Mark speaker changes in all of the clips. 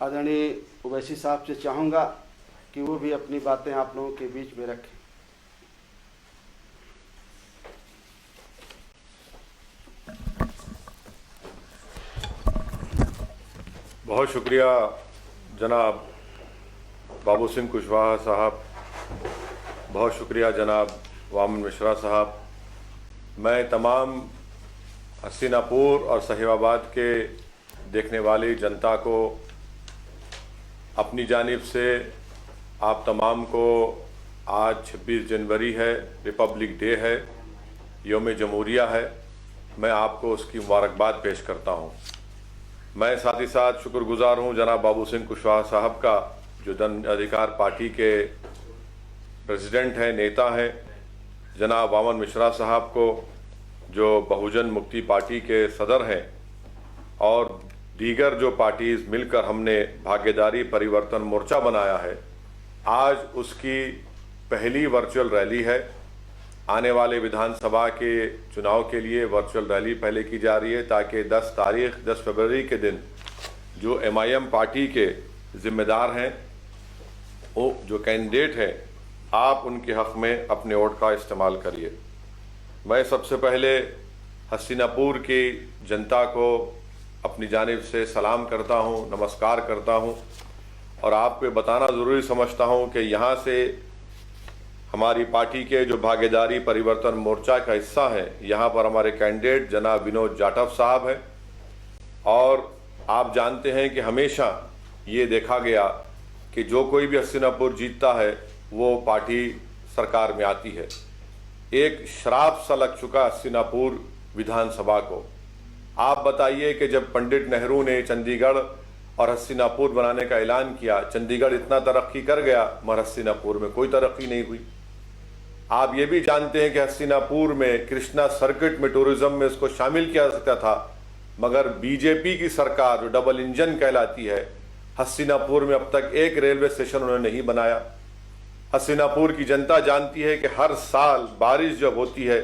Speaker 1: आदरणीय ओवैसी साहब से चाहूँगा कि वो भी अपनी बातें आप लोगों के बीच में रखें।
Speaker 2: बहुत शुक्रिया जनाब बाबू सिंह कुशवाहा साहब, बहुत शुक्रिया जनाब वामन मिश्रा साहब। मैं तमाम हसीनापुर और साहिबाबाद के देखने वाली जनता को अपनी जानिब से आप तमाम को आज 26 जनवरी है, रिपब्लिक डे है, यौम जमहूरिया है, मैं आपको उसकी मुबारकबाद पेश करता हूँ। मैं साथ ही साथ शुक्रगुजार हूँ जनाब बाबू सिंह कुशवाहा साहब का, जो जन अधिकार पार्टी के प्रेसिडेंट हैं, नेता हैं, जनाब वामन मिश्रा साहब को जो बहुजन मुक्ति पार्टी के सदर हैं, और दीगर जो पार्टीज मिलकर हमने भागीदारी परिवर्तन मोर्चा बनाया है। आज उसकी पहली वर्चुअल रैली है। आने वाले विधानसभा के चुनाव के लिए वर्चुअल रैली पहले की जा रही है ताकि 10 फरवरी के दिन जो MIM पार्टी के जिम्मेदार हैं, वो जो कैंडिडेट हैं, आप उनके हक़ में अपने वोट का इस्तेमाल करिए। मैं सबसे पहले हसीनापुर की जनता को अपनी जानिब से सलाम करता हूँ, नमस्कार करता हूँ, और आपको बताना ज़रूरी समझता हूँ कि यहाँ से हमारी पार्टी के जो भागीदारी परिवर्तन मोर्चा का हिस्सा है, यहाँ पर हमारे कैंडिडेट जनाब विनोद जाटव साहब हैं। और आप जानते हैं कि हमेशा ये देखा गया कि जो कोई भी हसीनापुर जीतता है वो पार्टी सरकार में आती है। एक श्राप सा लग चुका हसीनापुर विधानसभा को। आप बताइए कि जब पंडित नेहरू ने चंडीगढ़ और हसीनापुर बनाने का ऐलान किया, चंडीगढ़ इतना तरक्की कर गया मगर हसीनापुर में कोई तरक्की नहीं हुई। आप ये भी जानते हैं कि हसीनापुर में कृष्णा सर्किट में टूरिज्म में इसको शामिल किया जा सकता था, मगर बीजेपी की सरकार जो डबल इंजन कहलाती है, हसीनापुर में अब तक एक रेलवे स्टेशन उन्होंने नहीं बनाया। हसीनापुर की जनता जानती है कि हर साल बारिश जब होती है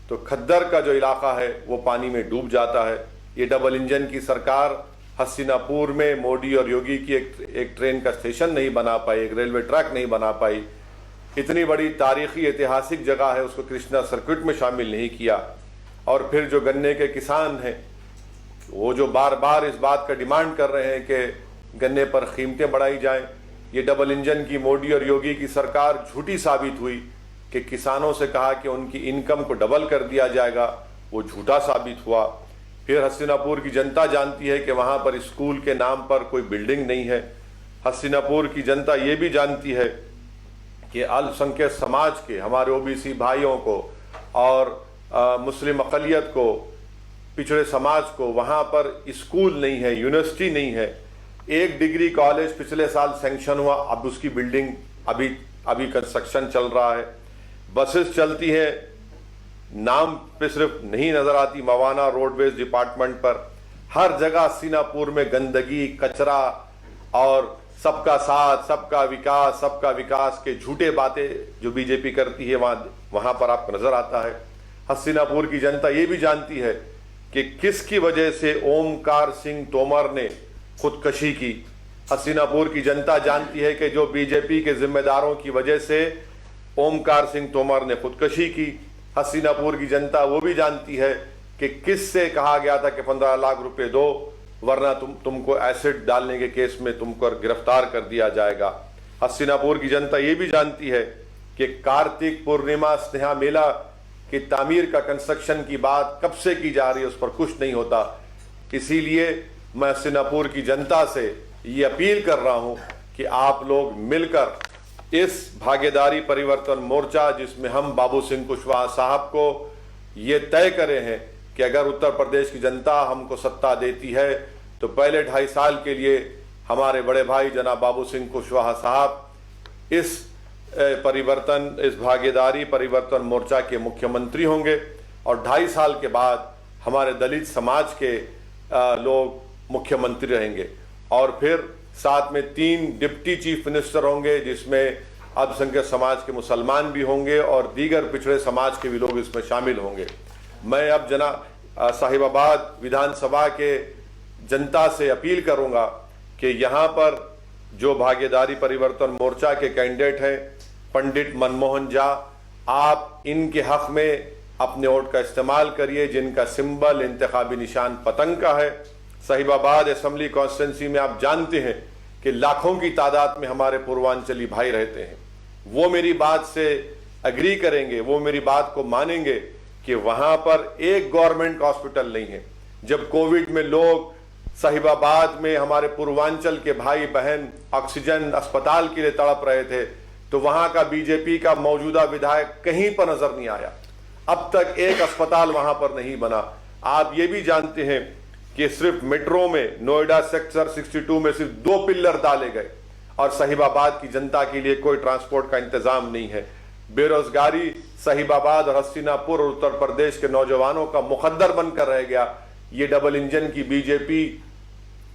Speaker 2: तो खद्दर का जो इलाका है वो पानी में डूब जाता है। ये डबल इंजन की सरकार हसीनापुर में मोदी और योगी की एक ट्रेन का स्टेशन नहीं बना पाई, एक रेलवे ट्रैक नहीं बना पाई। इतनी बड़ी तारीखी ऐतिहासिक जगह है, उसको कृष्णा सर्किट में शामिल नहीं किया। और फिर जो गन्ने के किसान हैं, वो जो बार बार इस बात का डिमांड कर रहे हैं कि गन्ने पर कीमतें बढ़ाई जाएं, ये डबल इंजन की मोदी और योगी की सरकार झूठी साबित हुई कि किसानों से कहा कि उनकी इनकम को डबल कर दिया जाएगा, वो झूठा साबित हुआ। फिर हसीनापुर की जनता जानती है कि वहाँ पर स्कूल के नाम पर कोई बिल्डिंग नहीं है। हसीनापुर की जनता ये भी जानती है कि अल्पसंख्यक समाज के हमारे OBC भाइयों को और मुस्लिम अक़लियत को, पिछड़े समाज को वहाँ पर स्कूल नहीं है, यूनिवर्सिटी नहीं है। एक डिग्री कॉलेज पिछले साल सैंक्शन हुआ, अब उसकी बिल्डिंग अभी कंस्ट्रक्शन चल रहा है। बसेस चलती हैं, नाम पे सिर्फ नहीं नजर आती, मवाना रोडवेज डिपार्टमेंट पर। हर जगह हसीनापुर में गंदगी, कचरा और सबका साथ, सबका विकास के झूठे बातें जो बीजेपी करती है वहां पर आपको नजर आता है। हसीनापुर की जनता ये भी जानती है कि किसकी वजह से ओमकार सिंह तोमर ने खुदकशी की। हसीनापुर की जनता जानती है कि जो बीजेपी के जिम्मेदारों की वजह से ओमकार सिंह तोमर ने खुदकशी की। हसीनापुर की जनता वो भी जानती है कि किससे कहा गया था कि 15 लाख रुपए दो वरना तुमको एसिड डालने के केस में तुमको गिरफ्तार कर दिया जाएगा। हसीनापुर की जनता ये भी जानती है कि कार्तिक पूर्णिमा स्नेहा मेला की तामीर का कंस्ट्रक्शन की बात कब से की जा रही है, उस पर कुछ नहीं होता। इसीलिए मैं हसीनापुर की जनता से ये अपील कर रहा हूं कि आप लोग मिलकर इस भागीदारी परिवर्तन मोर्चा, जिसमें हम बाबू सिंह कुशवाहा साहब को ये तय करे हैं कि अगर उत्तर प्रदेश की जनता हमको सत्ता देती है तो पहले 2.5 साल के लिए हमारे बड़े भाई जनाब बाबू सिंह कुशवाहा साहब इस भागीदारी परिवर्तन मोर्चा के मुख्यमंत्री होंगे, और 2.5 साल के बाद हमारे दलित समाज के लोग मुख्यमंत्री रहेंगे। और फिर साथ में 3 डिप्टी चीफ मिनिस्टर होंगे, जिसमें अल्पसंख्यक समाज के मुसलमान भी होंगे और दीगर पिछड़े समाज के भी लोग इसमें शामिल होंगे। मैं अब साहिबाबाद विधानसभा के जनता से अपील करूंगा कि यहाँ पर जो भागीदारी परिवर्तन मोर्चा के कैंडिडेट हैं पंडित मनमोहन झा, आप इनके हक में अपने वोट का इस्तेमाल करिए, जिनका सिंबल इंतखाबी निशान पतंग का है। साहिबाबाद असेंबली कॉन्स्टिट्यूंसी में आप जानते हैं कि लाखों की तादाद में हमारे पूर्वांचली भाई रहते हैं। वो मेरी बात से एग्री करेंगे, वो मेरी बात को मानेंगे कि वहां पर एक गवर्नमेंट हॉस्पिटल नहीं है। जब कोविड में लोग साहिबाबाद में हमारे पूर्वांचल के भाई बहन ऑक्सीजन अस्पताल के लिए तड़प रहे थे, तो वहां का बीजेपी का मौजूदा विधायक कहीं पर नजर नहीं आया। अब तक एक अस्पताल वहां पर नहीं बना। आप ये भी जानते हैं कि सिर्फ मेट्रो में नोएडा सेक्टर 62 में सिर्फ 2 पिल्लर डाले गए और साहिबाबाद की जनता के लिए कोई ट्रांसपोर्ट का इंतजाम नहीं है। बेरोजगारी साहिबाबाद और हस्तिनापुर और उत्तर प्रदेश के नौजवानों का मुकद्दर बनकर रह गया। ये डबल इंजन की बीजेपी,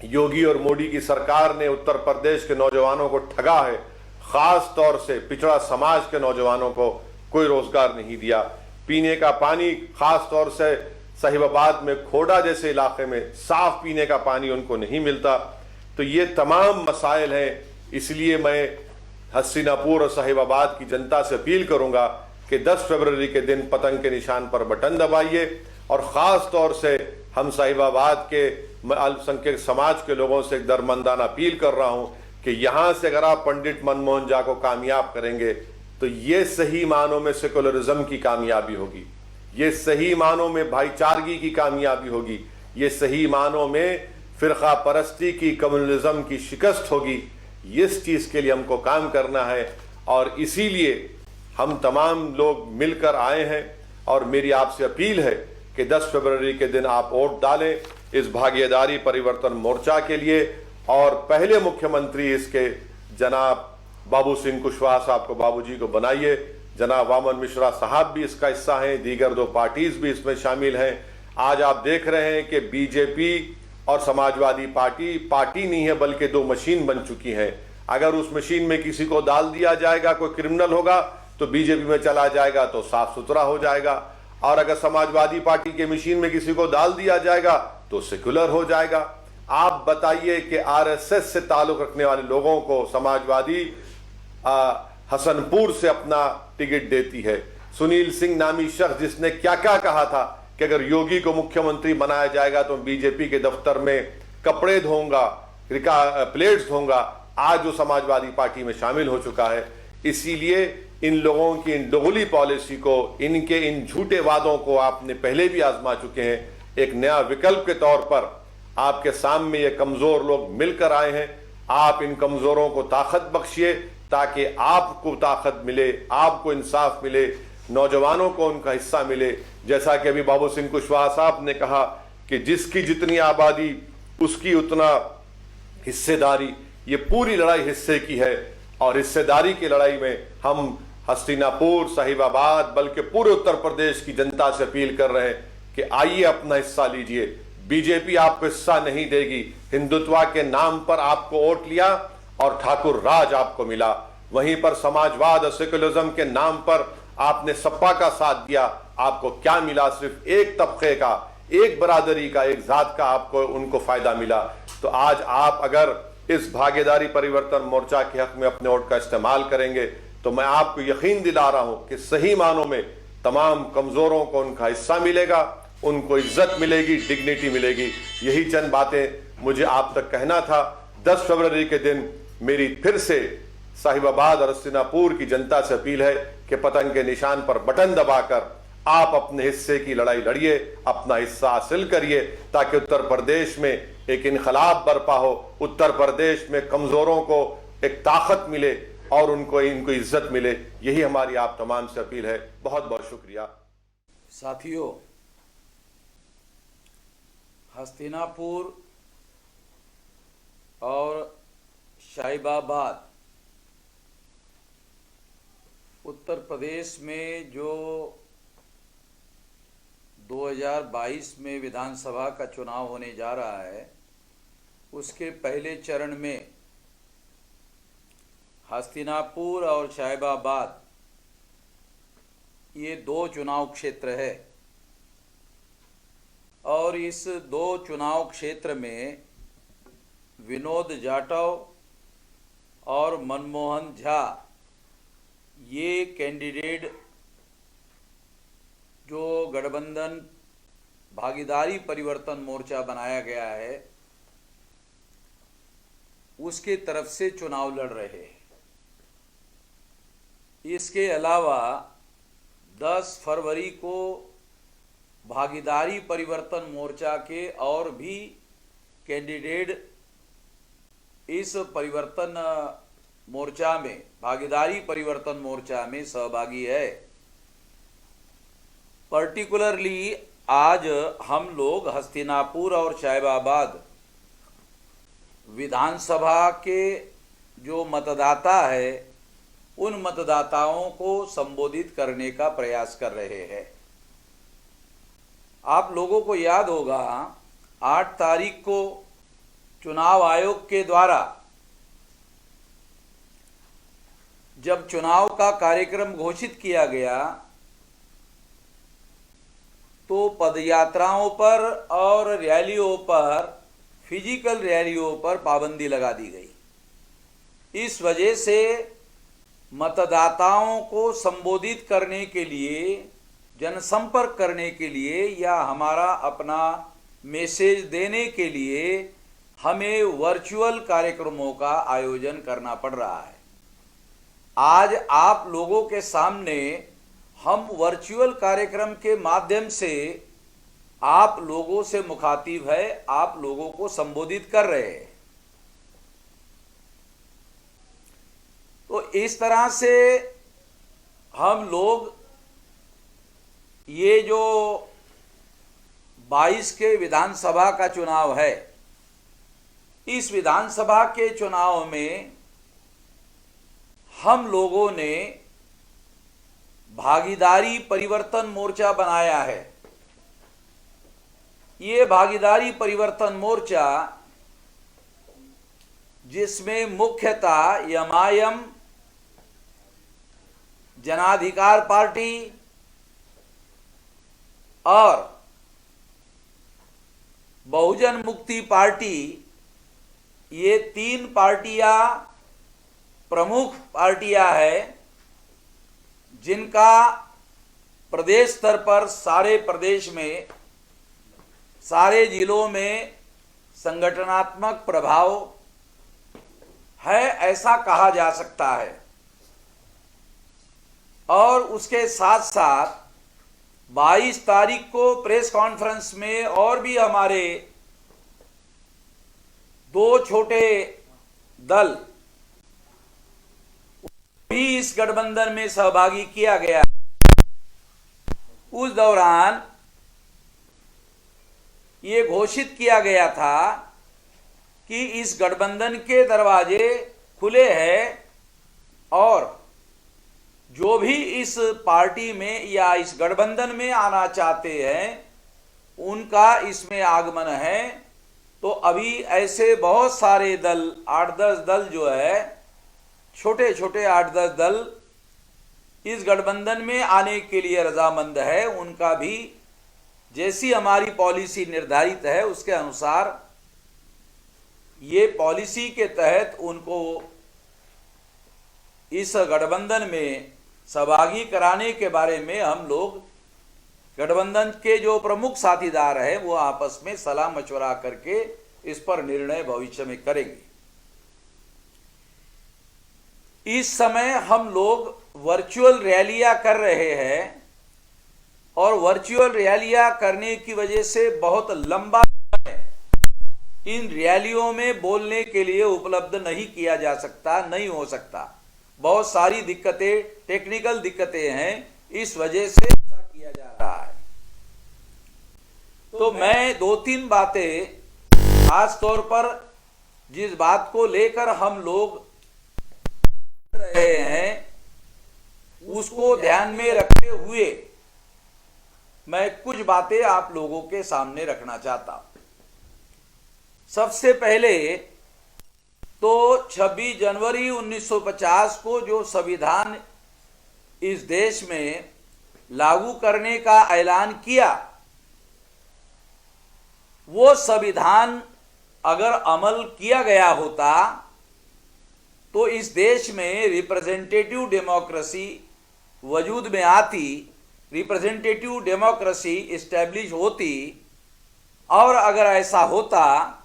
Speaker 2: योगी और मोदी की सरकार ने उत्तर प्रदेश के नौजवानों को ठगा है। खास तौर से पिछड़ा समाज के नौजवानों को कोई रोजगार नहीं दिया। पीने का पानी, खास तौर से साहिबाबाद में खोड़ा जैसे इलाके में साफ पीने का पानी उनको नहीं मिलता। तो ये तमाम मसाइल हैं। इसलिए मैं हस्तिनापुर और साहिबाबाद की जनता से अपील करूंगा कि 10 फरवरी के दिन पतंग के निशान पर बटन दबाइए। और ख़ास तौर से हम साहिबाबाद के अल्पसंख्यक समाज के लोगों से एक दरमंदाना अपील कर रहा हूं कि यहां से अगर आप पंडित मनमोहन झा को कामयाब करेंगे तो ये सही मानों में सेकुलरिज्म की कामयाबी होगी, ये सही मानों में भाईचारगी की कामयाबी होगी, ये सही मानों में फिरका परस्ती की, कम्युनलिज्म की शिकस्त होगी। इस चीज़ के लिए हमको काम करना है और इसीलिए हम तमाम लोग मिलकर आए हैं। और मेरी आपसे अपील है कि 10 फरवरी के दिन आप वोट डालें इस भागीदारी परिवर्तन मोर्चा के लिए। और पहले मुख्यमंत्री इसके जनाब बाबू सिंह कुशवाहा साहब को, बाबूजी को बनाइए। जनाब वामन मिश्रा साहब भी इसका हिस्सा हैं, दीगर 2 पार्टीज भी इसमें शामिल हैं। आज आप देख रहे हैं कि बीजेपी और समाजवादी पार्टी नहीं है बल्कि 2 मशीन बन चुकी हैं। अगर उस मशीन में किसी को डाल दिया जाएगा, कोई क्रिमिनल होगा तो बीजेपी में चला जाएगा तो साफ सुथरा हो जाएगा, और अगर समाजवादी पार्टी के मशीन में किसी को डाल दिया जाएगा तो सेकुलर हो जाएगा। आप बताइए कि आरएसएस से ताल्लुक रखने वाले लोगों को समाजवादी हसनपुर से अपना टिकट देती है। सुनील सिंह नामी शख्स जिसने क्या क्या कहा था कि अगर योगी को मुख्यमंत्री बनाया जाएगा तो बीजेपी के दफ्तर में कपड़े धोऊंगा, प्लेट्स धोऊंगा, आज वो समाजवादी पार्टी में शामिल हो चुका है। इसीलिए इन लोगों की इन दोगली पॉलिसी को, इनके इन झूठे वादों को आपने पहले भी आजमा चुके हैं। एक नया विकल्प के तौर पर आपके सामने ये कमजोर लोग मिलकर आए हैं। आप इन कमजोरों को ताकत बख्शिए ताकि आपको ताकत मिले, आपको इंसाफ मिले, नौजवानों को उनका हिस्सा मिले। जैसा कि अभी बाबू सिंह कुशवाहा साहब ने कहा कि जिसकी जितनी आबादी उसकी उतना हिस्सेदारी। ये पूरी लड़ाई हिस्से की है और हिस्सेदारी की लड़ाई में हम हस्तिनापुर, साहिबाबाद, बल्कि पूरे उत्तर प्रदेश की जनता से अपील कर रहे हैं कि आइए अपना हिस्सा लीजिए। बीजेपी आपको हिस्सा नहीं देगी। हिंदुत्व के नाम पर आपको वोट लिया और ठाकुर राज आपको मिला। वहीं पर समाजवाद और सेकुलरिज्म के नाम पर आपने सपा का साथ दिया, आपको क्या मिला? सिर्फ एक तबके का, एक बरादरी का, एक जात का आपको उनको फायदा मिला। तो आज आप अगर इस भागीदारी परिवर्तन मोर्चा के हक में अपने वोट का इस्तेमाल करेंगे तो मैं आपको यकीन दिला रहा हूं कि सही मानों में तमाम कमजोरों को उनका हिस्सा मिलेगा, उनको इज्जत मिलेगी, डिग्निटी मिलेगी। यही चंद बातें मुझे आप तक कहना था। 10 फरवरी के दिन मेरी फिर से साहिबाबाद और हस्तिनापुर की जनता से अपील है कि पतंग के निशान पर बटन दबाकर आप अपने हिस्से की लड़ाई लड़िए, अपना हिस्सा हासिल करिए ताकि उत्तर प्रदेश में एक इनकलाब बर्पा हो, उत्तर प्रदेश में कमजोरों को एक ताकत मिले और उनको इज्जत मिले। यही हमारी आप तमाम से अपील है। बहुत बहुत शुक्रिया।
Speaker 3: साथियों, हस्तिनापुर और शाहिबाबाद उत्तर प्रदेश में जो 2022 में विधानसभा का चुनाव होने जा रहा है, उसके पहले चरण में हस्तिनापुर और शाहिबाबाद ये 2 चुनाव क्षेत्र है और इस 2 चुनाव क्षेत्र में विनोद जाटव और मनमोहन झा, ये कैंडिडेट जो गठबंधन भागीदारी परिवर्तन मोर्चा बनाया गया है उसके तरफ से चुनाव लड़ रहे हैं। इसके अलावा 10 फरवरी को भागीदारी परिवर्तन मोर्चा के और भी कैंडिडेट इस परिवर्तन मोर्चा में, भागीदारी परिवर्तन मोर्चा में सहभागी है। पर्टिकुलरली आज हम लोग हस्तिनापुर और साहिबाबाद विधानसभा के जो मतदाता है उन मतदाताओं को संबोधित करने का प्रयास कर रहे हैं। आप लोगों को याद होगा 8 तारीख को चुनाव आयोग के द्वारा जब चुनाव का कार्यक्रम घोषित किया गया तो पदयात्राओं पर और रैलियों पर, फिजिकल रैलियों पर पाबंदी लगा दी गई। इस वजह से मतदाताओं को संबोधित करने के लिए, जनसंपर्क करने के लिए या हमारा अपना मैसेज देने के लिए हमें वर्चुअल कार्यक्रमों का आयोजन करना पड़ रहा है। आज आप लोगों के सामने हम वर्चुअल कार्यक्रम के माध्यम से आप लोगों से मुखातिब है, आप लोगों को संबोधित कर रहे हैं। तो इस तरह से हम लोग ये जो 22 के विधानसभा का चुनाव है, इस विधानसभा के चुनाव में हम लोगों ने भागीदारी परिवर्तन मोर्चा बनाया है। ये भागीदारी परिवर्तन मोर्चा जिसमें मुख्यतः एमआईएम, जनाधिकार पार्टी और बहुजन मुक्ति पार्टी, ये 3 पार्टियां प्रमुख पार्टियां हैं जिनका प्रदेश स्तर पर सारे प्रदेश में, सारे जिलों में संगठनात्मक प्रभाव है, ऐसा कहा जा सकता है। और उसके साथ साथ 22 तारीख को प्रेस कॉन्फ्रेंस में और भी हमारे 2 छोटे दल भी इस गठबंधन में सहभागी किया गया। उस दौरान ये घोषित किया गया था कि इस गठबंधन के दरवाजे खुले हैं और जो भी इस पार्टी में या इस गठबंधन में आना चाहते हैं उनका इसमें आगमन है। तो अभी ऐसे बहुत सारे दल, 8-10 दल जो है, छोटे छोटे 8-10 दल इस गठबंधन में आने के लिए रजामंद है। उनका भी जैसी हमारी पॉलिसी निर्धारित है उसके अनुसार ये पॉलिसी के तहत उनको इस गठबंधन में सहभागी कराने के बारे में हम लोग गठबंधन के जो प्रमुख साथीदार हैं वो आपस में सलाह मशवरा करके इस पर निर्णय भविष्य में करेंगे। इस समय हम लोग वर्चुअल रैलियां कर रहे हैं और वर्चुअल रैलियां करने की वजह से बहुत लंबा समय इन रैलियों में बोलने के लिए उपलब्ध नहीं किया जा सकता, नहीं हो सकता। बहुत सारी दिक्कतें, टेक्निकल दिक्कतें हैं, इस वजह से ऐसा किया जा रहा है। तो मैं 2-3 बातें खास तौर पर जिस बात को लेकर हम लोग रहे हैं उसको ध्यान में रखते हुए मैं कुछ बातें आप लोगों के सामने रखना चाहता हूं। सबसे पहले तो 26 जनवरी 1950 को जो संविधान इस देश में लागू करने का ऐलान किया, वो संविधान अगर अमल किया गया होता तो इस देश में रिप्रेजेंटेटिव डेमोक्रेसी वजूद में आती, रिप्रेजेंटेटिव डेमोक्रेसी इस्टेब्लिश होती, और अगर ऐसा होता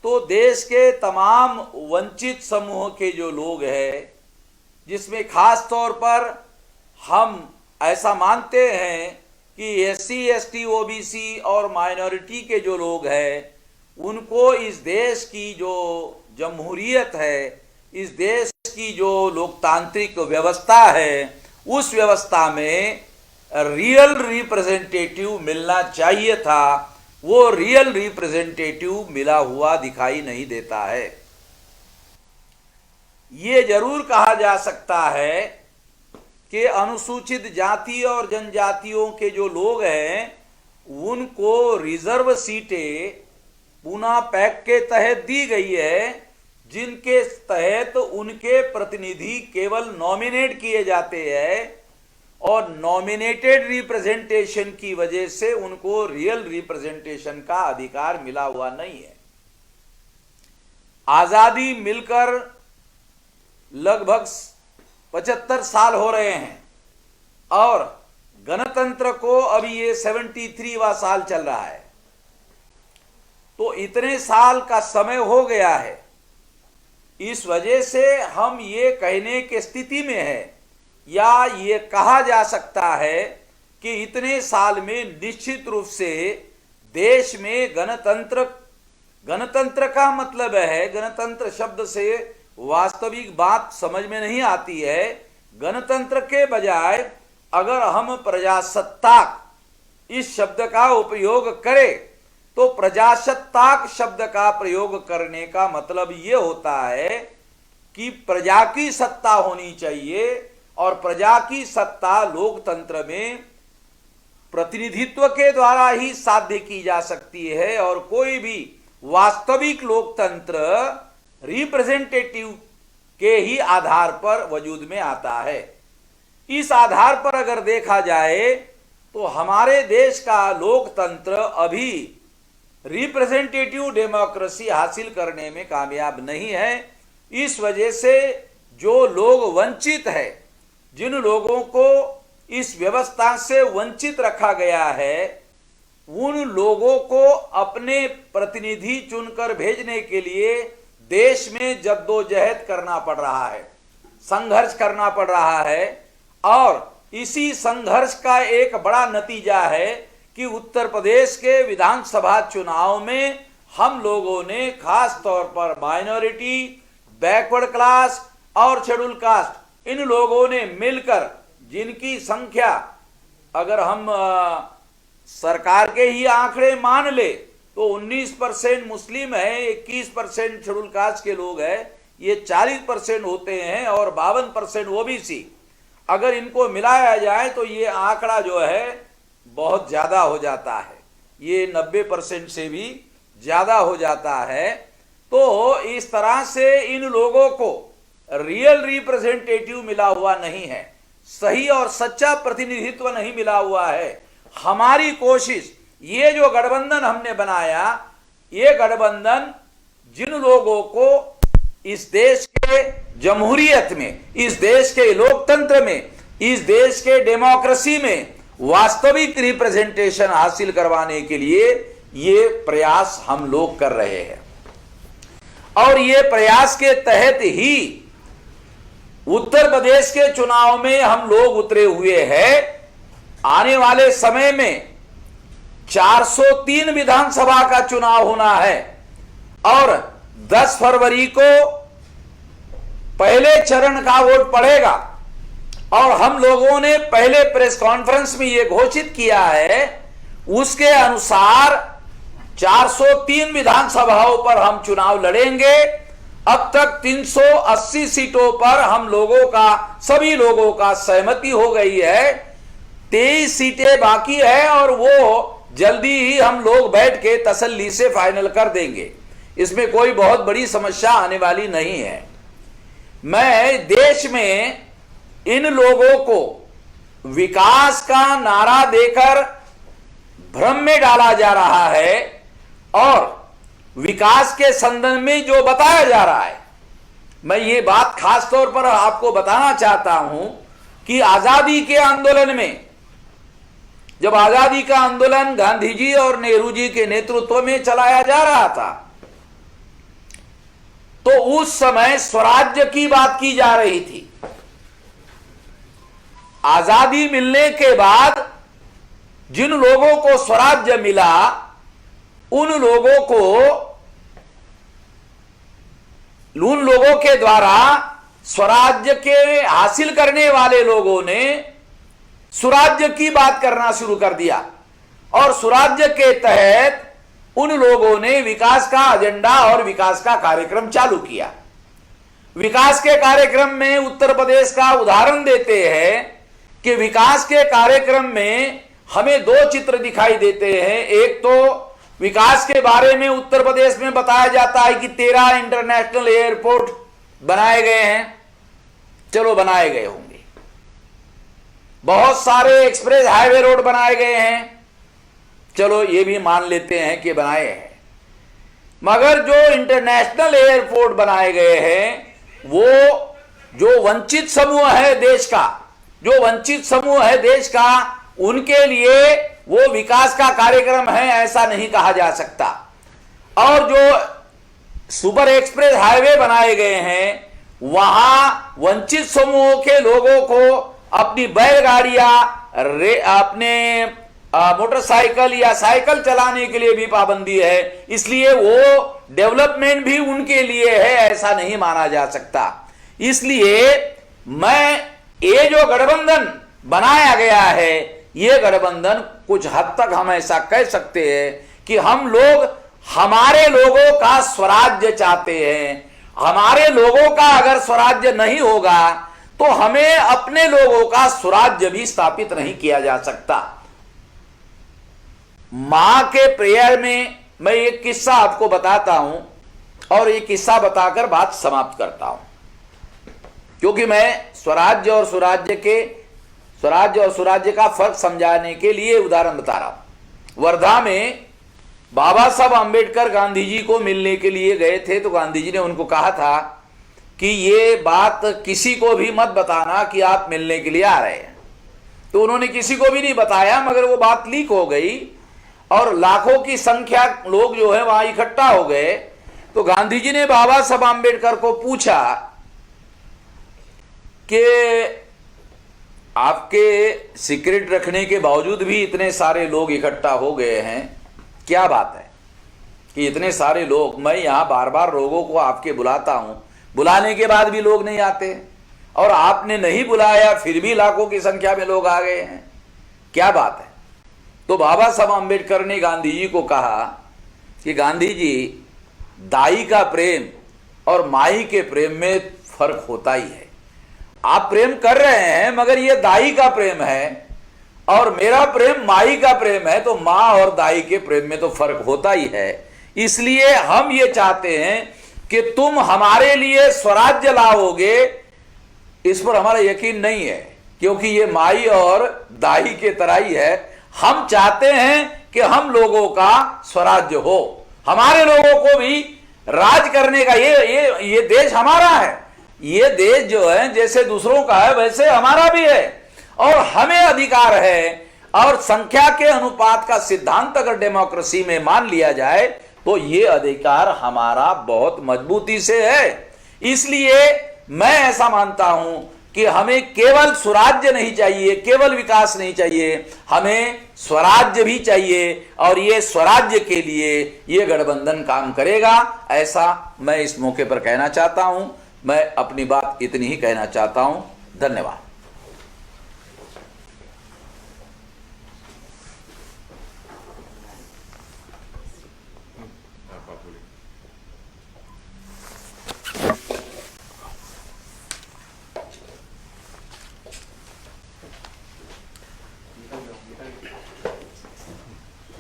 Speaker 3: तो देश के तमाम वंचित समूह के जो लोग हैं, जिसमें खास तौर पर हम ऐसा मानते हैं कि एससी, एसटी, ओबीसी और माइनॉरिटी के जो लोग हैं, उनको इस देश की जो जमहूरियत है, इस देश की जो लोकतांत्रिक व्यवस्था है, उस व्यवस्था में रियल रिप्रेजेंटेटिव मिलना चाहिए था। वो रियल रिप्रेजेंटेटिव मिला हुआ दिखाई नहीं देता है। ये जरूर कहा जा सकता है कि अनुसूचित जाति और जनजातियों के जो लोग हैं, उनको रिजर्व सीटें पूना पैक्ट के तहत दी गई है, जिनके तहत उनके प्रतिनिधि केवल नॉमिनेट किए जाते हैं, और नॉमिनेटेड रिप्रेजेंटेशन की वजह से उनको रियल रिप्रेजेंटेशन का अधिकार मिला हुआ नहीं है। आजादी मिलकर लगभग 75 साल हो रहे हैं और गणतंत्र को अभी ये 73वां साल चल रहा है। तो इतने साल का समय हो गया है, इस वजह से हम ये कहने की स्थिति में है, या ये कहा जा सकता है कि इतने साल में निश्चित रूप से देश में गणतंत्र का मतलब है, गणतंत्र शब्द से वास्तविक बात समझ में नहीं आती है। गणतंत्र के बजाय अगर हम प्रजासत्ताक इस शब्द का उपयोग करें तो प्रजासत्ताक शब्द का प्रयोग करने का मतलब ये होता है कि प्रजा की सत्ता होनी चाहिए, और प्रजा की सत्ता लोकतंत्र में प्रतिनिधित्व के द्वारा ही साध्य की जा सकती है, और कोई भी वास्तविक लोकतंत्र रिप्रेजेंटेटिव के ही आधार पर वजूद में आता है। इस आधार पर अगर देखा जाए तो हमारे देश का लोकतंत्र अभी रिप्रेजेंटेटिव डेमोक्रेसी हासिल करने में कामयाब नहीं है। इस वजह से जो लोग वंचित है, जिन लोगों को इस व्यवस्था से वंचित रखा गया है, उन लोगों को अपने प्रतिनिधि चुनकर भेजने के लिए देश में जद्दोजहद करना पड़ रहा है, संघर्ष करना पड़ रहा है। और इसी संघर्ष का एक बड़ा नतीजा है कि उत्तर प्रदेश के विधानसभा चुनाव में हम लोगों ने खास तौर पर माइनॉरिटी, बैकवर्ड क्लास और शेड्यूल कास्ट, इन लोगों ने मिलकर, जिनकी संख्या अगर हम सरकार के ही आंकड़े मान ले तो 19% मुस्लिम है, 21% शेड्यूल कास्ट के लोग हैं, ये 40% होते हैं, और 52% ओबीसी। अगर इनको मिलाया जाए तो ये आंकड़ा जो है बहुत ज्यादा हो जाता है, ये 90% से भी ज्यादा हो जाता है। तो इस तरह से इन लोगों को रियल रिप्रेजेंटेटिव मिला हुआ नहीं है, सही और सच्चा प्रतिनिधित्व नहीं मिला हुआ है। हमारी कोशिश, ये जो गठबंधन हमने बनाया, ये गठबंधन जिन लोगों को इस देश के जमहूरियत में, इस देश के लोकतंत्र में, इस देश के डेमोक्रेसी में वास्तविक रिप्रेजेंटेशन हासिल करवाने के लिए ये प्रयास हम लोग कर रहे हैं, और ये प्रयास के तहत ही उत्तर प्रदेश के चुनाव में हम लोग उतरे हुए हैं। आने वाले समय में 403 विधानसभा का चुनाव होना है, और 10 फरवरी को पहले चरण का वोट पड़ेगा, और हम लोगों ने पहले प्रेस कॉन्फ्रेंस में यह घोषित किया है, उसके अनुसार 403 विधानसभाओं पर हम चुनाव लड़ेंगे। अब तक 380 सीटों पर हम लोगों का, सभी लोगों का सहमति हो गई है, 23 सीटें बाकी है, और वो जल्दी ही हम लोग बैठ के तसल्ली से फाइनल कर देंगे। इसमें कोई बहुत बड़ी समस्या आने वाली नहीं है। मैं देश में इन लोगों को विकास का नारा देकर भ्रम में डाला जा रहा है, और विकास के संदर्भ में जो बताया जा रहा है, मैं ये बात खास तौर पर आपको बताना चाहता हूं कि आजादी के आंदोलन में, जब आजादी का आंदोलन गांधी जी और नेहरू जी के नेतृत्व में चलाया जा रहा था, तो उस समय स्वराज्य की बात की जा रही थी। आजादी मिलने के बाद जिन लोगों को स्वराज्य मिला, उन लोगों के द्वारा स्वराज्य के हासिल करने वाले लोगों ने सुराज्य की बात करना शुरू कर दिया और सुराज्य के तहत उन लोगों ने विकास का एजेंडा और विकास का कार्यक्रम चालू किया। विकास के कार्यक्रम में उत्तर प्रदेश का उदाहरण देते हैं कि विकास के कार्यक्रम में हमें दो चित्र दिखाई देते हैं। एक तो विकास के बारे में उत्तर प्रदेश में बताया जाता है कि 13 इंटरनेशनल एयरपोर्ट बनाए गए हैं। चलो, बनाए गए होंगे। बहुत सारे एक्सप्रेस हाईवे रोड बनाए गए हैं। चलो, ये भी मान लेते हैं कि बनाए हैं। मगर जो इंटरनेशनल एयरपोर्ट बनाए गए हैं, वो जो वंचित समूह है देश का, उनके लिए वो विकास का कार्यक्रम है, ऐसा नहीं कहा जा सकता। और जो सुपर एक्सप्रेस हाईवे बनाए गए हैं, वहां वंचित समूहों के लोगों को अपनी बैलगाड़ियां, अपने मोटरसाइकिल या साइकिल चलाने के लिए भी पाबंदी है, इसलिए वो डेवलपमेंट भी उनके लिए है, ऐसा नहीं माना जा सकता। इसलिए ये जो गठबंधन बनाया गया है, ये गठबंधन कुछ हद तक हम ऐसा कह सकते हैं कि हम लोग हमारे लोगों का स्वराज्य चाहते हैं। हमारे लोगों का अगर स्वराज्य नहीं होगा तो हमें अपने लोगों का स्वराज्य भी स्थापित नहीं किया जा सकता। मां के प्रेयर में मैं एक किस्सा आपको बताता हूं और ये किस्सा बताकर बात समाप्त करता हूं, क्योंकि मैं स्वराज्य और सुराज्य का फर्क समझाने के लिए उदाहरण बता रहा हूं। वर्धा में बाबा साहब अंबेडकर गांधी जी को मिलने के लिए गए थे, तो गांधी जी ने उनको कहा था कि ये बात किसी को भी मत बताना कि आप मिलने के लिए आ रहे हैं। तो उन्होंने किसी को भी नहीं बताया, मगर वो बात लीक हो गई और लाखों की संख्या लोग जो है वहां इकट्ठा हो गए। तो गांधी जी ने बाबा साहब अंबेडकर को पूछा कि आपके सीक्रेट रखने के बावजूद भी इतने सारे लोग इकट्ठा हो गए हैं, क्या बात है कि इतने सारे लोग, मैं यहां बार बार लोगों को आपके बुलाता हूं, बुलाने के बाद भी लोग नहीं आते, और आपने नहीं बुलाया फिर भी लाखों की संख्या में लोग आ गए हैं, क्या बात है? तो बाबा साहब अंबेडकर ने गांधी जी को कहा कि गांधी जी, दाई का प्रेम और माई के प्रेम में फर्क होता ही है। आप प्रेम कर रहे हैं, मगर ये दाई का प्रेम है और मेरा प्रेम माई का प्रेम है, तो माँ और दाई के प्रेम में तो फर्क होता ही है। इसलिए हम ये चाहते हैं कि तुम हमारे लिए स्वराज्य लाओगे, इस पर हमारा यकीन नहीं है, क्योंकि ये माई और दाई के तरह ही है। हम चाहते हैं कि हम लोगों का स्वराज्य हो, हमारे लोगों को भी राज करने का, ये देश हमारा है। ये देश जो है जैसे दूसरों का है वैसे हमारा भी है, और हमें अधिकार है। और संख्या के अनुपात का सिद्धांत अगर डेमोक्रेसी में मान लिया जाए तो ये अधिकार हमारा बहुत मजबूती से है। इसलिए मैं ऐसा मानता हूं कि हमें केवल स्वराज्य नहीं चाहिए, केवल विकास नहीं चाहिए, हमें स्वराज्य भी चाहिए, और ये स्वराज्य के लिए ये गठबंधन काम करेगा, ऐसा मैं इस मौके पर कहना चाहता हूं। मैं अपनी बात इतनी ही कहना चाहता हूं। धन्यवाद।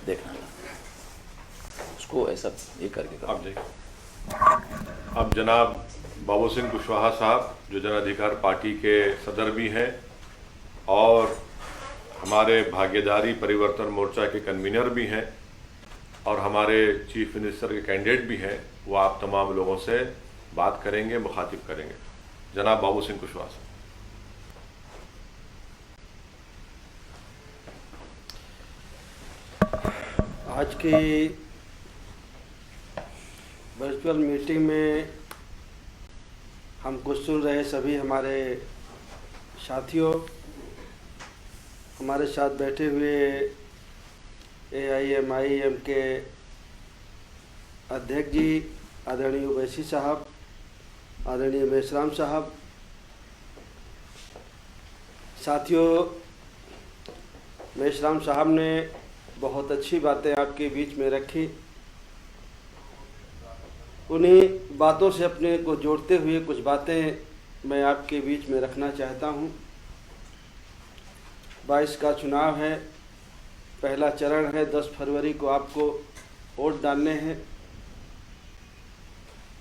Speaker 3: देखना उसको ऐसा ये करके
Speaker 2: अब जनाब बाबू सिंह कुशवाहा साहब, जो जन अधिकार पार्टी के सदर भी हैं और हमारे भागीदारी परिवर्तन मोर्चा के कन्वीनर भी हैं, और हमारे चीफ मिनिस्टर के कैंडिडेट भी हैं, वो आप तमाम लोगों से बात करेंगे, मुखातिब करेंगे। जनाब बाबू सिंह कुशवाहा साहब।
Speaker 1: आज की वर्चुअल मीटिंग में हमको सुन रहे सभी हमारे साथियों, हमारे साथ बैठे हुए AIMIM के अध्यक्ष जी आदरणीय ओवैसी साहब, आदरणीय मेश्राम साहब, साथियों, मेश्राम साहब ने बहुत अच्छी बातें आपके बीच में रखी। उन्हीं बातों से अपने को जोड़ते हुए कुछ बातें मैं आपके बीच में रखना चाहता हूं। 22 का चुनाव है, पहला चरण है, 10 फरवरी को आपको वोट डालने हैं।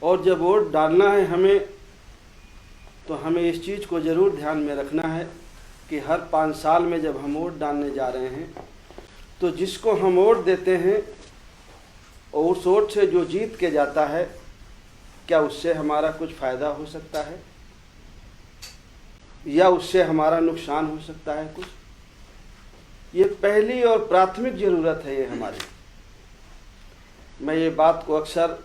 Speaker 1: और जब वोट डालना है हमें, तो हमें इस चीज़ को ज़रूर ध्यान में रखना है कि हर 5 साल में जब हम वोट डालने जा रहे हैं, तो जिसको हम वोट देते हैं और उस वोट से जो जीत के जाता है, क्या उससे हमारा कुछ फ़ायदा हो सकता है या उससे हमारा नुकसान हो सकता है कुछ। ये पहली और प्राथमिक ज़रूरत है ये हमारी। मैं ये बात को अक्सर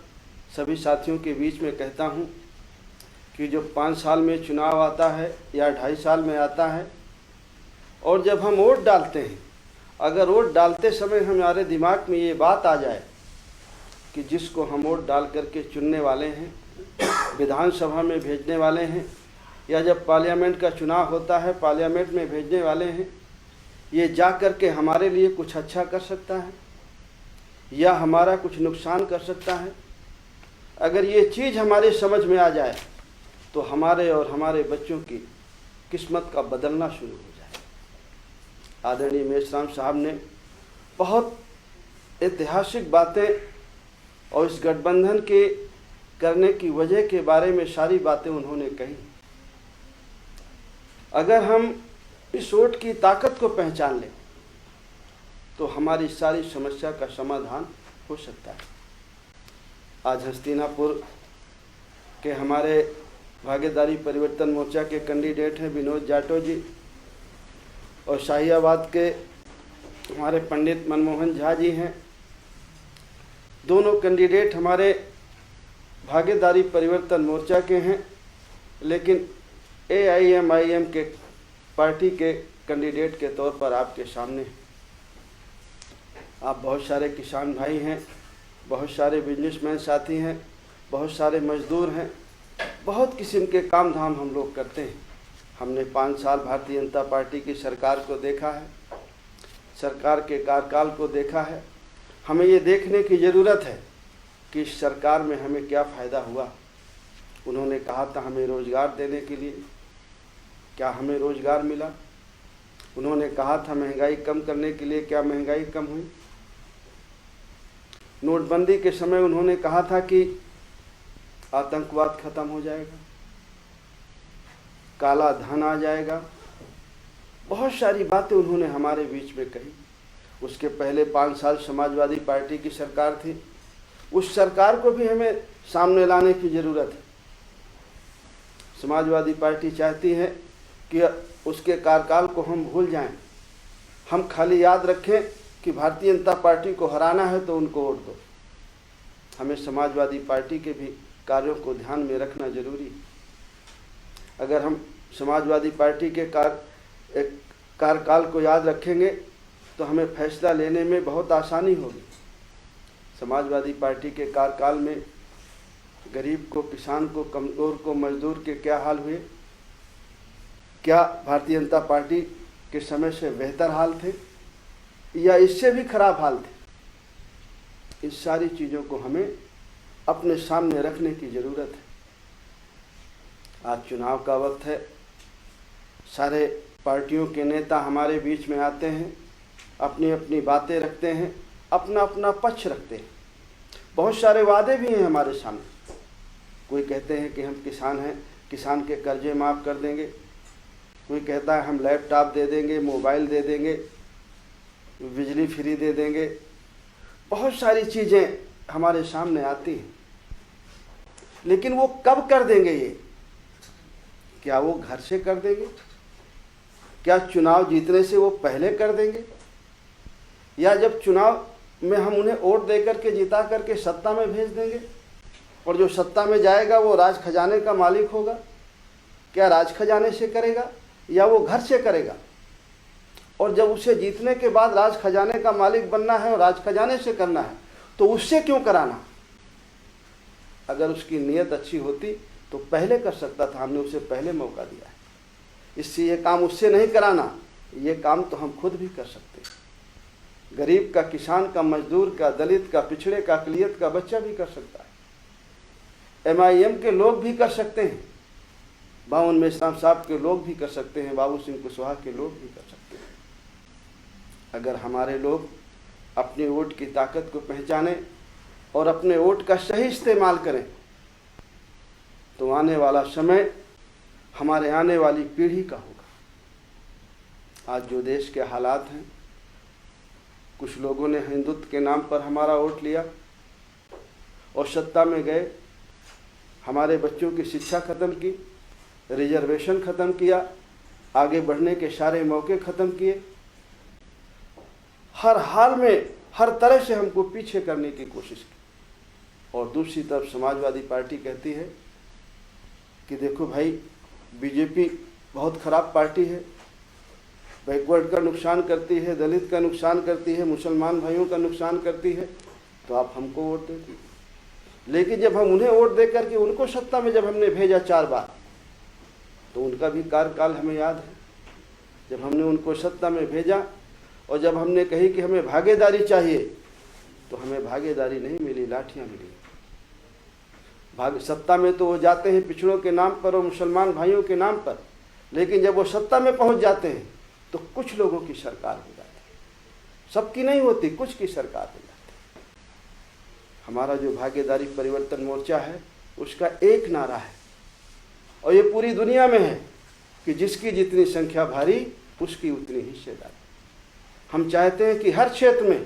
Speaker 1: सभी साथियों के बीच में कहता हूँ कि जो 5 साल में चुनाव आता है या 2.5 साल में आता है, और जब हम वोट डालते हैं, अगर वोट डालते समय हमारे दिमाग में ये बात आ जाए कि जिसको हम वोट डाल करके चुनने वाले हैं, विधानसभा में भेजने वाले हैं, या जब पार्लियामेंट का चुनाव होता है पार्लियामेंट में भेजने वाले हैं, ये जा कर के हमारे लिए कुछ अच्छा कर सकता है या हमारा कुछ नुकसान कर सकता है। अगर ये चीज़ हमारे समझ में आ जाए तो हमारे और हमारे बच्चों की किस्मत का बदलना शुरू हो जाए। आदरणीय मेश्राम साहब ने बहुत ऐतिहासिक बातें और इस गठबंधन के करने की वजह के बारे में सारी बातें उन्होंने कही। अगर हम इस वोट की ताकत को पहचान लें तो हमारी सारी समस्या का समाधान हो सकता है। आज हस्तिनापुर के हमारे भागीदारी परिवर्तन मोर्चा के कैंडिडेट हैं विनोद जाटव जी, और शाहियाबाद के हमारे पंडित मनमोहन झा जी हैं। दोनों कैंडिडेट हमारे भागीदारी परिवर्तन मोर्चा के हैं, लेकिन AIMIM के पार्टी के कैंडिडेट के तौर पर आपके सामने। आप बहुत सारे किसान भाई हैं, बहुत सारे बिजनेसमैन साथी हैं, बहुत सारे मजदूर हैं, बहुत किस्म के काम धाम हम लोग करते हैं। हमने 5 साल भारतीय जनता पार्टी की सरकार को देखा है, सरकार के कार्यकाल को देखा है। हमें ये देखने की ज़रूरत है कि इस सरकार में हमें क्या फ़ायदा हुआ। उन्होंने कहा था हमें रोज़गार देने के लिए, क्या हमें रोज़गार मिला? उन्होंने कहा था महंगाई कम करने के लिए, क्या महंगाई कम हुई? नोटबंदी के समय उन्होंने कहा था कि आतंकवाद खत्म हो जाएगा, काला धन आ जाएगा। बहुत सारी बातें उन्होंने हमारे बीच में कही। उसके पहले 5 साल समाजवादी पार्टी की सरकार थी, उस सरकार को भी हमें सामने लाने की ज़रूरत है। समाजवादी पार्टी चाहती है कि उसके कार्यकाल को हम भूल जाएं, हम खाली याद रखें कि भारतीय जनता पार्टी को हराना है तो उनको वोट दो। हमें समाजवादी पार्टी के भी कार्यों को ध्यान में रखना जरूरी है। अगर हम समाजवादी पार्टी के कार्यकाल को याद रखेंगे तो हमें फैसला लेने में बहुत आसानी होगी। समाजवादी पार्टी के कार्यकाल में गरीब को, किसान को, कमज़ोर को, मजदूर के क्या हाल हुए? क्या भारतीय जनता पार्टी के समय से बेहतर हाल थे या इससे भी खराब हाल थे? इस सारी चीज़ों को हमें अपने सामने रखने की ज़रूरत है। आज चुनाव का वक्त है, सारे पार्टियों के नेता हमारे बीच में आते हैं, अपनी अपनी बातें रखते हैं, अपना अपना पक्ष रखते हैं। बहुत सारे वादे भी हैं हमारे सामने। कोई कहते हैं कि हम किसान हैं, किसान के कर्जे माफ़ कर देंगे। कोई कहता है हम लैपटॉप दे देंगे, मोबाइल दे देंगे, बिजली फ्री दे देंगे। बहुत सारी चीज़ें हमारे सामने आती हैं, लेकिन वो कब कर देंगे ये? क्या वो घर से कर देंगे? क्या चुनाव जीतने से वो पहले कर देंगे? या जब चुनाव में हम उन्हें वोट दे करके जिता करके सत्ता में भेज देंगे और जो सत्ता में जाएगा वो राज खजाने का मालिक होगा? क्या राज खजाने से करेगा या वो घर से करेगा? और जब उसे जीतने के बाद राज खजाने का मालिक बनना है और राज खजाने से करना है तो उससे क्यों कराना? अगर उसकी नीयत अच्छी होती तो पहले कर सकता था, हमने उसे पहले मौका दिया है। इससे ये काम उससे नहीं कराना, ये काम तो हम खुद भी कर सकते हैं। गरीब का, किसान का, मजदूर का, दलित का, पिछड़े का, अकलियत का बच्चा भी कर सकता है। MIM के लोग भी कर सकते हैं, बावन मेश्राम साहब के लोग भी कर सकते हैं, बाबू सिंह कुशवाहा के लोग भी कर सकते हैं। अगर हमारे लोग अपने वोट की ताकत को पहचानें और अपने वोट का सही इस्तेमाल करें तो आने वाला समय हमारे आने वाली पीढ़ी का होगा। आज जो देश के हालात हैं, कुछ लोगों ने हिंदुत्व के नाम पर हमारा वोट लिया और सत्ता में गए, हमारे बच्चों की शिक्षा ख़त्म की, रिजर्वेशन ख़त्म किया, आगे बढ़ने के सारे मौके ख़त्म किए, हर हाल में हर तरह से हमको पीछे करने की कोशिश की। और दूसरी तरफ समाजवादी पार्टी कहती है कि देखो भाई, बीजेपी बहुत ख़राब पार्टी है, बैकवर्ड का नुकसान करती है, दलित का नुकसान करती है, मुसलमान भाइयों का नुकसान करती है, तो आप हमको वोट देती है। लेकिन जब हम उन्हें वोट दे करके उनको सत्ता में जब हमने भेजा 4 बार, तो उनका भी कार्यकाल हमें याद है। जब हमने उनको सत्ता में भेजा और जब हमने कही कि हमें भागीदारी चाहिए, तो हमें भागीदारी नहीं मिली, लाठियाँ मिली। सत्ता में तो वो जाते हैं पिछड़ों के नाम पर और मुसलमान भाइयों के नाम पर, लेकिन जब वो सत्ता में पहुंच जाते हैं तो कुछ लोगों की सरकार हो जाती है, सबकी नहीं होती, कुछ की सरकार हो जाती है। हमारा जो भागीदारी परिवर्तन मोर्चा है उसका एक नारा है और ये पूरी दुनिया में है कि जिसकी जितनी संख्या भारी उसकी उतनी हिस्सेदारी। हम चाहते हैं कि हर क्षेत्र में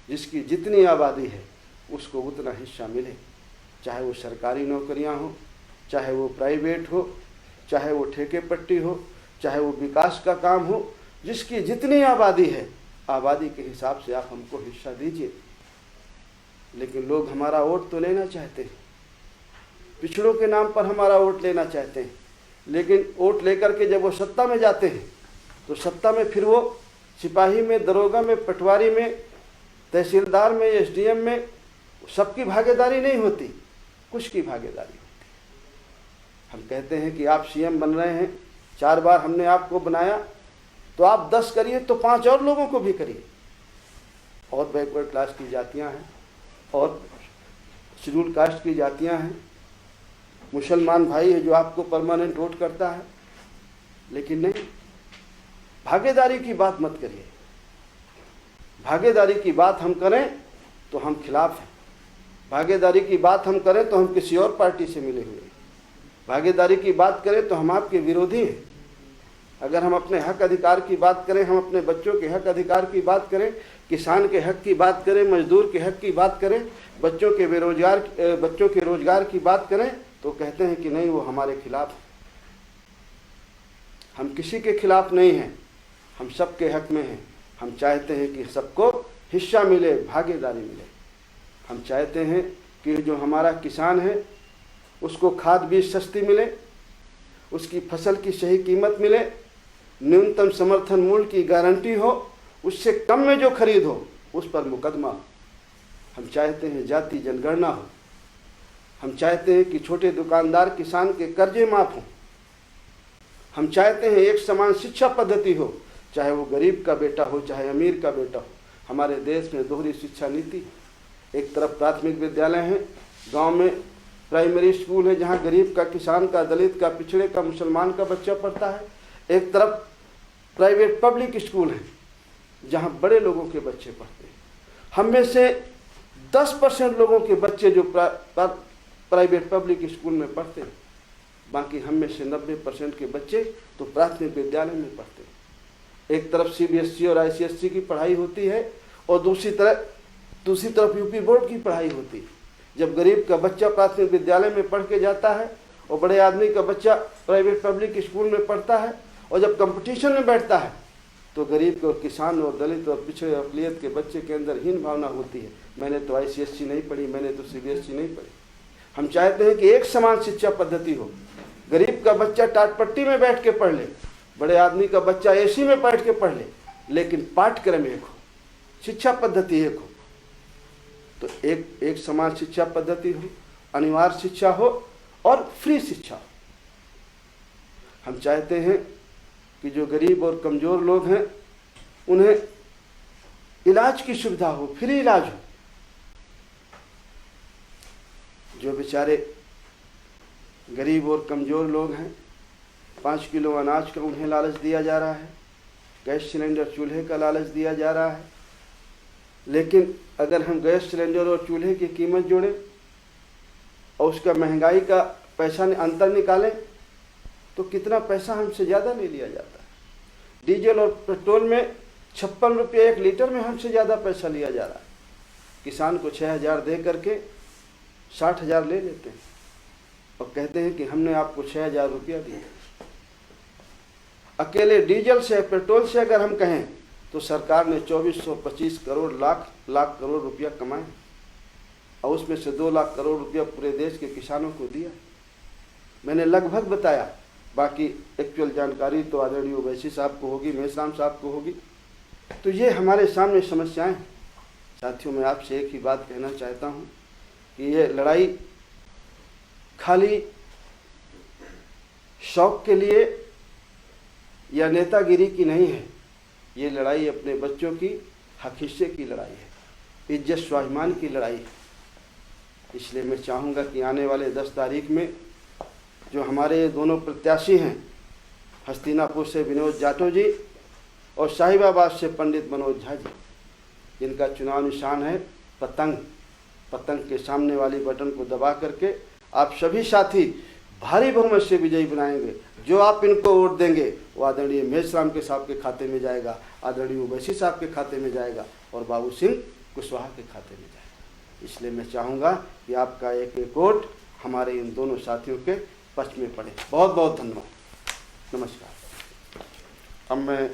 Speaker 1: जिसकी जितनी आबादी है उसको उतना हिस्सा मिले, चाहे वो सरकारी नौकरियां हो, चाहे वो प्राइवेट हो, चाहे वो ठेके पट्टी हो, चाहे वो विकास का काम हो। जिसकी जितनी आबादी है, आबादी के हिसाब से आप हमको हिस्सा दीजिए। लेकिन लोग हमारा वोट तो लेना चाहते हैं, पिछड़ों के नाम पर हमारा वोट लेना चाहते हैं, लेकिन वोट लेकर के जब वो सत्ता में जाते हैं तो सत्ता में फिर वो सिपाही में, दरोगा में, पटवारी में, तहसीलदार में, SDM में सबकी भागीदारी नहीं होती, कुछ की भागीदारी होती है। हम कहते हैं कि आप CM बन रहे हैं, 4 बार हमने आपको बनाया, तो आप 10 करिए तो 5 और लोगों को भी करिए। और बैकवर्ड क्लास की जातियां हैं और शेड्यूल कास्ट की जातियां हैं, मुसलमान भाई है जो आपको परमानेंट वोट करता है, लेकिन नहीं, भागीदारी की बात मत करिए। भागीदारी की बात हम करें तो हम खिलाफ हैं, भागीदारी की बात हम करें तो हम किसी और पार्टी से मिले हुए हैं, भागीदारी की बात करें तो हम आपके विरोधी हैं। अगर हम अपने हक अधिकार की बात करें, हम अपने बच्चों के हक अधिकार की बात करें, किसान के हक की बात करें, मजदूर के हक की बात करें, बच्चों के रोजगार की बात करें, तो कहते हैं कि नहीं, वो हमारे खिलाफ है। हम किसी के खिलाफ नहीं हैं, हम सबके हक में हैं। हम चाहते हैं कि सबको हिस्सा मिले, भागीदारी मिले। हम चाहते हैं कि जो हमारा किसान है उसको खाद बीज सस्ती मिले, उसकी फसल की सही कीमत मिले, न्यूनतम समर्थन मूल्य की गारंटी हो, उससे कम में जो खरीद हो उस पर मुकदमा हो। हम चाहते हैं जाति जनगणना हो। हम चाहते हैं कि छोटे दुकानदार किसान के कर्जे माफ हों। हम चाहते हैं एक समान शिक्षा पद्धति हो, चाहे वो गरीब का बेटा हो चाहे अमीर का बेटा हो। हमारे देश में दोहरी शिक्षा नीति, एक तरफ प्राथमिक विद्यालय हैं, गांव में प्राइमरी स्कूल है जहां गरीब का, किसान का, दलित का, पिछड़े का, मुसलमान का बच्चा पढ़ता है, एक तरफ प्राइवेट पब्लिक स्कूल है जहां बड़े लोगों के बच्चे पढ़ते हैं। हम में से 10% लोगों के बच्चे जो प्राइवेट पब्लिक स्कूल में पढ़ते हैं, बाकी हम में से 90% के बच्चे तो प्राथमिक विद्यालय में पढ़ते हैं। एक तरफ CBSE और ICSE की पढ़ाई होती है और दूसरी तरफ दूसरी तरफ यूपी बोर्ड की पढ़ाई होती है। जब गरीब का बच्चा प्राथमिक विद्यालय में पढ़ के जाता है और बड़े आदमी का बच्चा प्राइवेट पब्लिक स्कूल में पढ़ता है, और जब कंपटीशन में बैठता है तो गरीब के और किसान और दलित और पिछड़े अकलियत के बच्चे के अंदर हीन भावना होती है। मैंने तो ICSE नहीं पढ़ी, मैंने तो CBSE नहीं पढ़ी। हम चाहते हैं कि एक समान शिक्षा पद्धति हो। गरीब का बच्चा टाटपट्टी में बैठ के पढ़ ले, बड़े आदमी का बच्चा AC में बैठ के पढ़ ले, लेकिन पाठ्यक्रम एक हो, शिक्षा पद्धति एक हो। तो एक समान शिक्षा पद्धति हो, अनिवार्य शिक्षा हो और फ्री शिक्षा हो। हम चाहते हैं कि जो गरीब और कमज़ोर लोग हैं उन्हें इलाज की सुविधा हो, फ्री इलाज हो। जो बेचारे गरीब और कमज़ोर लोग हैं, 5 किलो अनाज का उन्हें लालच दिया जा रहा है, गैस सिलेंडर चूल्हे का लालच दिया जा रहा है। लेकिन अगर हम गैस सिलेंडर और चूल्हे की कीमत जोड़ें और उसका महंगाई का पैसा अंतर निकालें तो कितना पैसा हमसे ज़्यादा ले लिया जाता है। डीजल और पेट्रोल में 56 रुपये 1 लीटर में हमसे ज़्यादा पैसा लिया जा रहा है। किसान को 6,000 दे करके 60,000 ले लेते हैं और कहते हैं कि हमने आपको 6,000 रुपया दिया। अकेले डीजल से पेट्रोल से अगर हम कहें तो सरकार ने 2425 करोड़ लाख करोड़ रुपया कमाए और उसमें से 2 लाख करोड़ रुपया पूरे देश के किसानों को दिया। मैंने लगभग बताया, बाकी एक्चुअल जानकारी तो आदरणीय ओवैसी साहब को होगी, मेश्राम साहब को होगी। तो ये हमारे सामने समस्याएं हैं। साथियों, मैं आपसे एक ही बात कहना चाहता हूँ कि ये लड़ाई खाली शौक के लिए या नेतागिरी की नहीं है। ये लड़ाई अपने बच्चों की हक हिस्से की लड़ाई है, इज्जत स्वाभिमान की लड़ाई है। इसलिए मैं चाहूँगा कि आने वाले 10 तारीख में जो हमारे दोनों प्रत्याशी हैं, हस्तिनापुर से विनोद जाटव जी और साहिबाबाद से पंडित मनोज झा जी, जिनका चुनाव निशान है पतंग। पतंग के सामने वाली बटन को दबा करके आप सभी साथी भारी बहुमत से विजयी बनाएंगे। जो आप इनको वोट देंगे वो आदरणीय मेश्राम के साहब के खाते में जाएगा, आदरणीय ओवैसी साहब के खाते में जाएगा और बाबू सिंह कुशवाहा के खाते में जाएगा। इसलिए मैं चाहूँगा कि आपका एक एक वोट हमारे इन दोनों साथियों के पक्ष में पड़े। बहुत बहुत धन्यवाद। नमस्कार। अब मैं